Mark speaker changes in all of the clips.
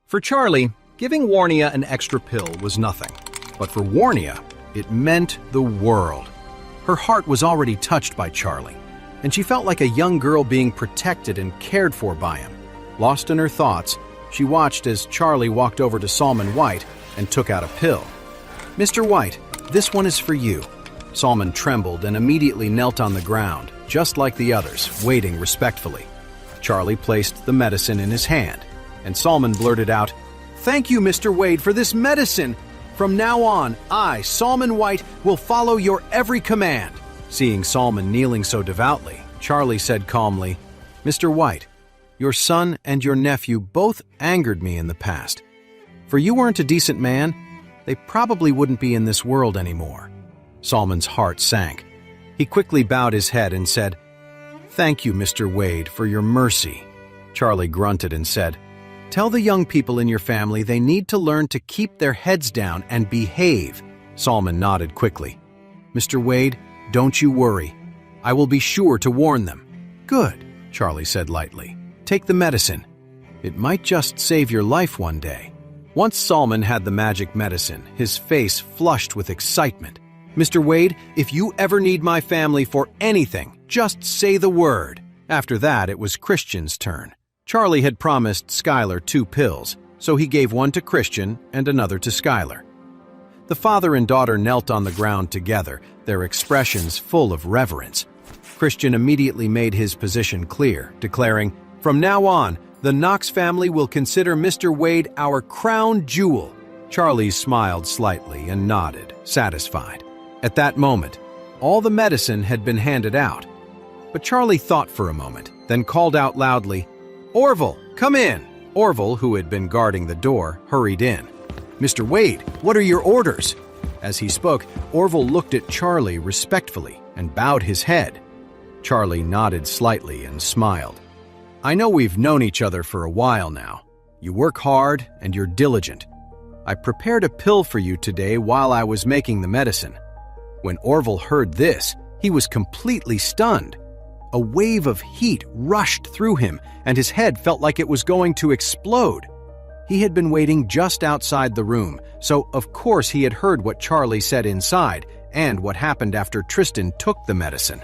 Speaker 1: For Charlie, giving Waria an extra pill was nothing. But for Waria, it meant the world. Her heart was already touched by Charlie, and she felt like a young girl being protected and cared for by him. Lost in her thoughts, she watched as Charlie walked over to Salman White and took out a pill. "Mr. White, this one is for you." Salman trembled and immediately knelt on the ground, just like the others, waiting respectfully. Charlie placed the medicine in his hand, and Salman blurted out, "Thank you, Mr. Wade, for this medicine. From now on, I, Salman White, will follow your every command." Seeing Salman kneeling so devoutly, Charlie said calmly, "Mr. White, your son and your nephew both angered me in the past. For you weren't a decent man, they probably wouldn't be in this world anymore." Salman's heart sank. He quickly bowed his head and said, "Thank you, Mr. Wade, for your mercy." Charlie grunted and said, "Tell the young people in your family they need to learn to keep their heads down and behave." Salman nodded quickly. "Mr. Wade, don't you worry. I will be sure to warn them." "Good," Charlie said lightly. "Take the medicine. It might just save your life one day." Once Salman had the magic medicine, his face flushed with excitement. "Mr. Wade, if you ever need my family for anything, just say the word." After that, it was Christian's turn. Charlie had promised Skyler 2 pills, so he gave one to Christian and another to Skyler. The father and daughter knelt on the ground together, their expressions full of reverence. Christian immediately made his position clear, declaring, "From now on, the Knox family will consider Mr. Wade our crown jewel." Charlie smiled slightly and nodded, satisfied. At that moment, all the medicine had been handed out. But Charlie thought for a moment, then called out loudly, "Orville, come in!" Orville, who had been guarding the door, hurried in. "Mr. Wade, what are your orders?" As he spoke, Orville looked at Charlie respectfully and bowed his head. Charlie nodded slightly and smiled. "I know we've known each other for a while now. You work hard and you're diligent. I prepared a pill for you today while I was making the medicine." When Orville heard this, he was completely stunned. A wave of heat rushed through him, and his head felt like it was going to explode. He had been waiting just outside the room, so of course he had heard what Charlie said inside and what happened after Tristan took the medicine.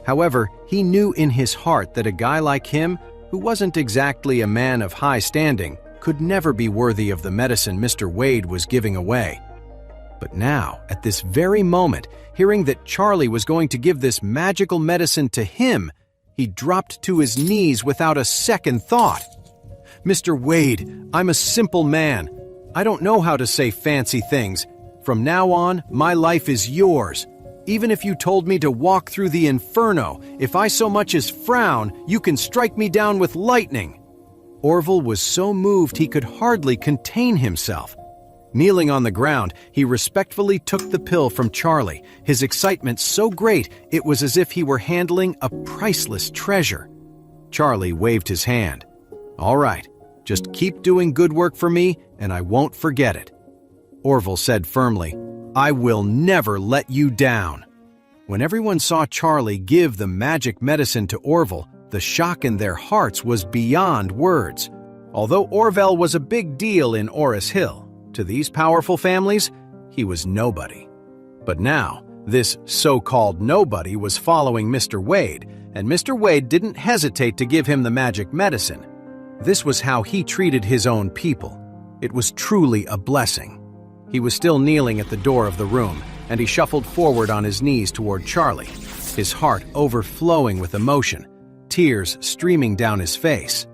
Speaker 1: However, he knew in his heart that a guy like him, who wasn't exactly a man of high standing, could never be worthy of the medicine Mr. Wade was giving away. But now, at this very moment, hearing that Charlie was going to give this magical medicine to him, he dropped to his knees without a second thought. "Mr. Wade, I'm a simple man. I don't know how to say fancy things. From now on, my life is yours. Even if you told me to walk through the inferno, if I so much as frown, you can strike me down with lightning." Orville was so moved he could hardly contain himself. Kneeling on the ground, he respectfully took the pill from Charlie, his excitement so great it was as if he were handling a priceless treasure. Charlie waved his hand. "All right, just keep doing good work for me, and I won't forget it." Orville said firmly, "I will never let you down." When everyone saw Charlie give the magic medicine to Orville, the shock in their hearts was beyond words. Although Orville was a big deal in Orus Hill, to these powerful families, he was nobody. But now, this so-called nobody was following Mr. Wade, and Mr. Wade didn't hesitate to give him the magic medicine. This was how he treated his own people. It was truly a blessing. He was still kneeling at the door of the room, and he shuffled forward on his knees toward Charlie, his heart overflowing with emotion, tears streaming down his face.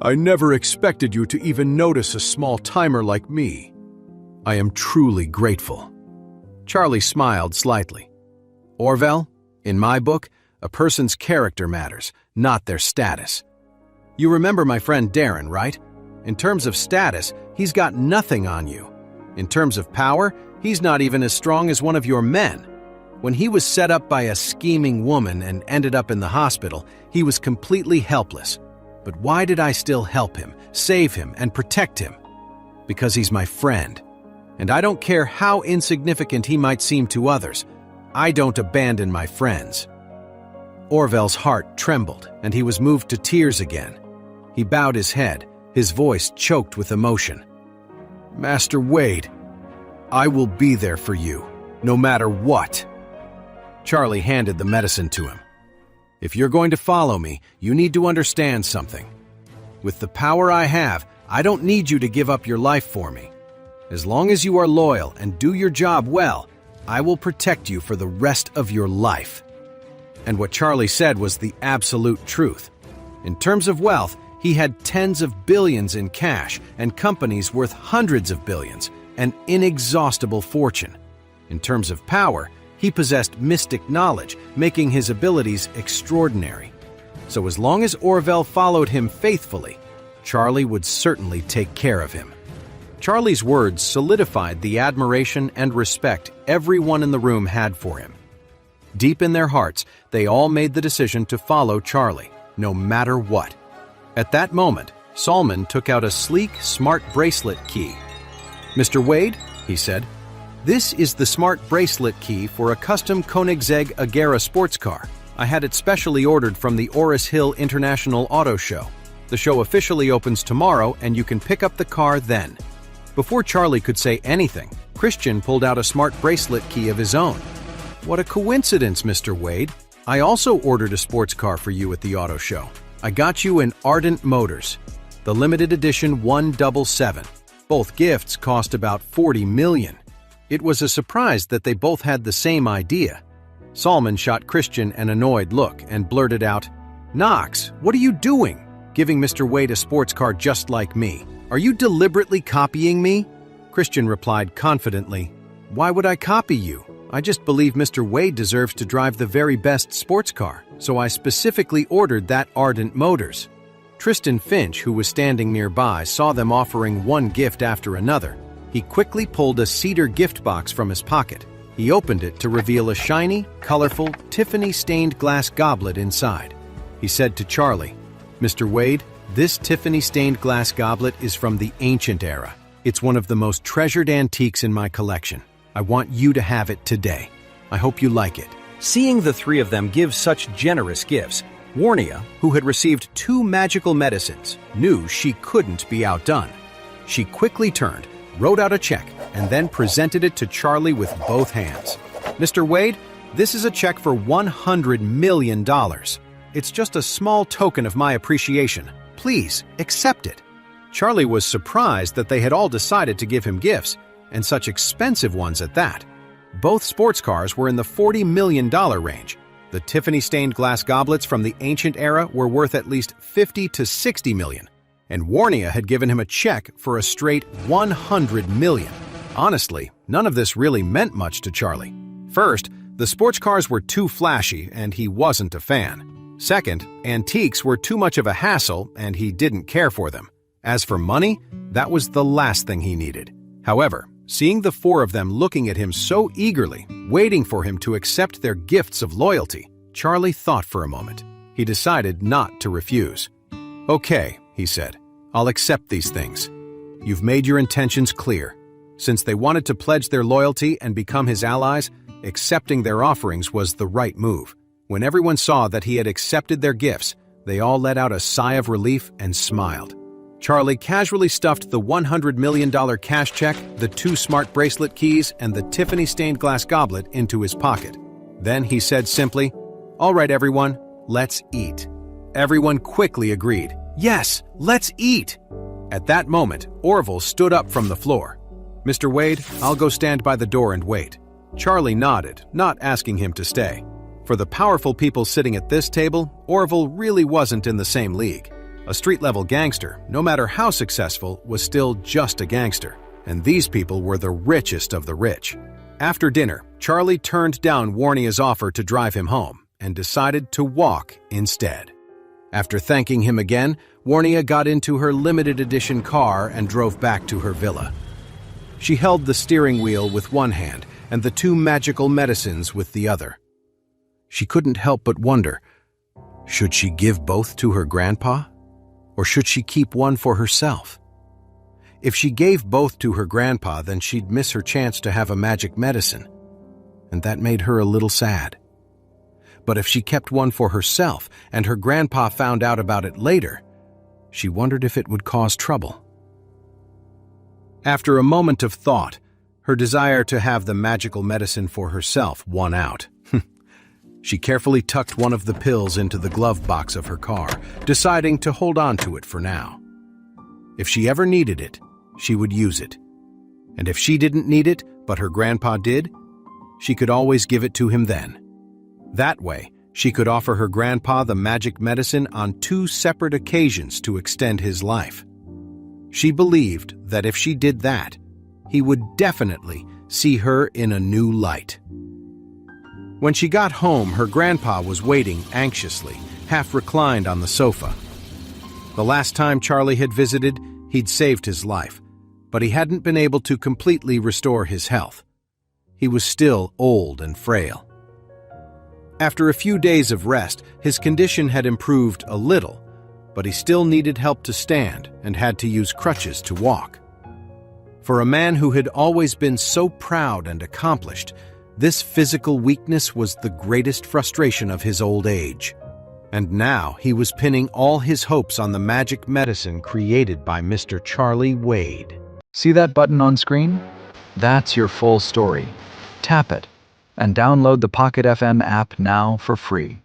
Speaker 1: "I never expected you to even notice a small timer like me. I am truly grateful." Charlie smiled slightly. "Orville, in my book, a person's character matters, not their status. You remember my friend Darren, right? In terms of status, he's got nothing on you. In terms of power, he's not even as strong as one of your men. When he was set up by a scheming woman and ended up in the hospital, he was completely helpless. But why did I still help him, save him, and protect him? Because he's my friend. And I don't care how insignificant he might seem to others, I don't abandon my friends." Orville's heart trembled, and he was moved to tears again. He bowed his head, his voice choked with emotion. "Master Wade, I will be there for you, no matter what." Charlie handed the medicine to him. "If you're going to follow me, you need to understand something. With the power I have, I don't need you to give up your life for me. As long as you are loyal and do your job well, I will protect you for the rest of your life." And what Charlie said was the absolute truth. In terms of wealth, he had tens of billions in cash and companies worth hundreds of billions, an inexhaustible fortune. In terms of power, he possessed mystic knowledge, making his abilities extraordinary. So as long as Orville followed him faithfully, Charlie would certainly take care of him. Charlie's words solidified the admiration and respect everyone in the room had for him. Deep in their hearts, they all made the decision to follow Charlie, no matter what. At that moment, Salman took out a sleek, smart bracelet key. "Mr. Wade," he said, "this is the smart bracelet key for a custom Koenigsegg Agera sports car. I had it specially ordered from the Orus Hill International Auto Show. The show officially opens tomorrow, and you can pick up the car then." Before Charlie could say anything, Christian pulled out a smart bracelet key of his own. "What a coincidence, Mr. Wade. I also ordered a sports car for you at the auto show. I got you an Ardent Motors, the limited edition 177. Both gifts cost about $40 million. It was a surprise that they both had the same idea. Salman shot Christian an annoyed look and blurted out, "Knox, what are you doing? Giving Mr. Wade a sports car just like me. Are you deliberately copying me?" Christian replied confidently, "Why would I copy you? I just believe Mr. Wade deserves to drive the very best sports car, so I specifically ordered that Ardent Motors." Tristan Finch, who was standing nearby, saw them offering one gift after another. He quickly pulled a cedar gift box from his pocket. He opened it to reveal a shiny, colorful, Tiffany-stained glass goblet inside. He said to Charlie, "Mr. Wade, this Tiffany-stained glass goblet is from the ancient era. It's one of the most treasured antiques in my collection. I want you to have it today. I hope you like it." Seeing the three of them give such generous gifts, Waria, who had received 2 magical medicines, knew she couldn't be outdone. She quickly turned, wrote out a check, and then presented it to Charlie with both hands. "Mr. Wade, this is a check for $100 million. It's just a small token of my appreciation. Please, accept it." Charlie was surprised that they had all decided to give him gifts, and such expensive ones at that. Both sports cars were in the $40 million range. The Tiffany-stained glass goblets from the ancient era were worth at least $50 to $60 million, and Waria had given him a check for a straight $100 million. Honestly, none of this really meant much to Charlie. First, the sports cars were too flashy, and he wasn't a fan. Second, antiques were too much of a hassle, and he didn't care for them. As for money, that was the last thing he needed. However, seeing the 4 of them looking at him so eagerly, waiting for him to accept their gifts of loyalty, Charlie thought for a moment. He decided not to refuse. "Okay," he said, "I'll accept these things. You've made your intentions clear. Since they wanted to pledge their loyalty and become his allies, accepting their offerings was the right move." When everyone saw that he had accepted their gifts, they all let out a sigh of relief and smiled. Charlie casually stuffed the $100 million cash check, the 2 smart bracelet keys, and the Tiffany-stained glass goblet into his pocket. Then he said simply, "All right, everyone, let's eat." Everyone quickly agreed, "Yes, let's eat." At that moment, Orville stood up from the floor. "Mr. Wade, I'll go stand by the door and wait." Charlie nodded, not asking him to stay. For the powerful people sitting at this table, Orville really wasn't in the same league. A street-level gangster, no matter how successful, was still just a gangster, and these people were the richest of the rich. After dinner, Charlie turned down Waria's offer to drive him home and decided to walk instead. After thanking him again, Waria got into her limited edition car and drove back to her villa. She held the steering wheel with one hand and the 2 magical medicines with the other. She couldn't help but wonder, should she give both to her grandpa? Or should she keep one for herself? If she gave both to her grandpa, then she'd miss her chance to have a magic medicine, and that made her a little sad. But if she kept one for herself and her grandpa found out about it later, she wondered if it would cause trouble. After a moment of thought, her desire to have the magical medicine for herself won out. She carefully tucked one of the pills into the glove box of her car, deciding to hold on to it for now. If she ever needed it, she would use it. And if she didn't need it, but her grandpa did, she could always give it to him then. That way, she could offer her grandpa the magic medicine on 2 separate occasions to extend his life. She believed that if she did that, he would definitely see her in a new light. When she got home, her grandpa was waiting anxiously, half reclined on the sofa. The last time Charlie had visited, he'd saved his life, but he hadn't been able to completely restore his health. He was still old and frail. After a few days of rest, his condition had improved a little, but he still needed help to stand and had to use crutches to walk. For a man who had always been so proud and accomplished, this physical weakness was the greatest frustration of his old age. And now he was pinning all his hopes on the magic medicine created by Mr. Charlie Wade.
Speaker 2: See that button on screen? That's your full story. Tap it and download the Pocket FM app now for free.